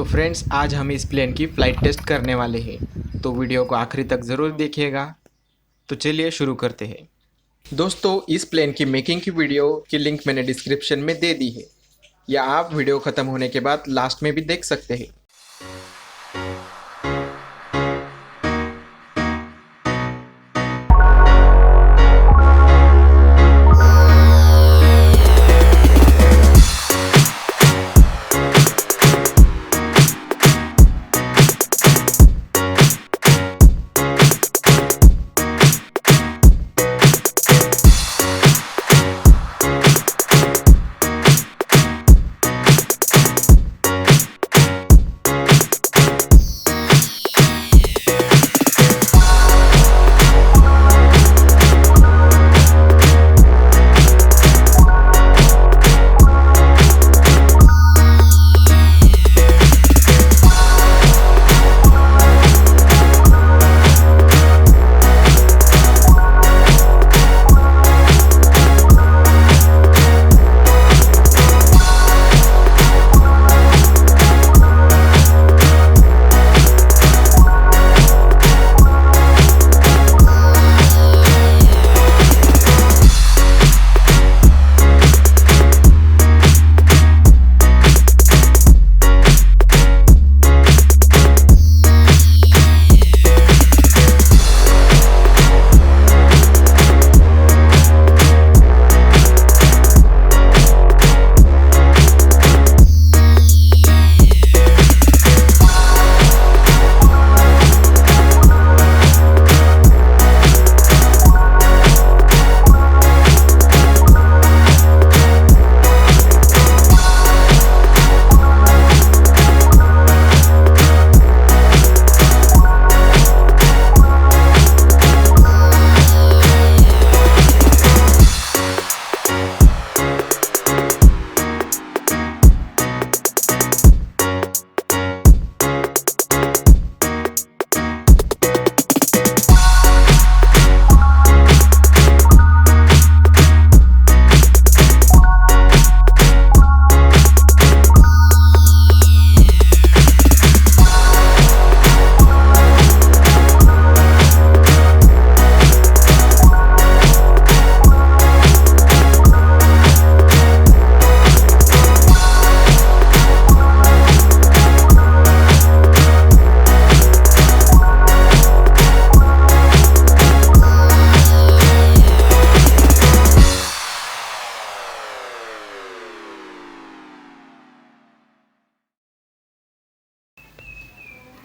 तो फ्रेंड्स आज हम इस प्लेन की फ़्लाइट टेस्ट करने वाले हैं, तो वीडियो को आखिरी तक ज़रूर देखिएगा। तो चलिए शुरू करते हैं। दोस्तों, इस प्लेन की मेकिंग की वीडियो की लिंक मैंने डिस्क्रिप्शन में दे दी है, या आप वीडियो ख़त्म होने के बाद लास्ट में भी देख सकते हैं।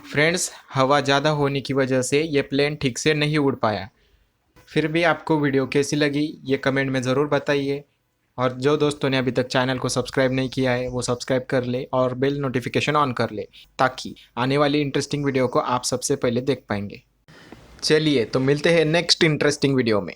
फ्रेंड्स, हवा ज़्यादा होने की वजह से ये प्लेन ठीक से नहीं उड़ पाया। फिर भी आपको वीडियो कैसी लगी ये कमेंट में ज़रूर बताइए, और जो दोस्तों ने अभी तक चैनल को सब्सक्राइब नहीं किया है वो सब्सक्राइब कर ले और बेल नोटिफिकेशन ऑन कर ले, ताकि आने वाली इंटरेस्टिंग वीडियो को आप सबसे पहले देख पाएंगे। चलिए तो मिलते हैं नेक्स्ट इंटरेस्टिंग वीडियो में।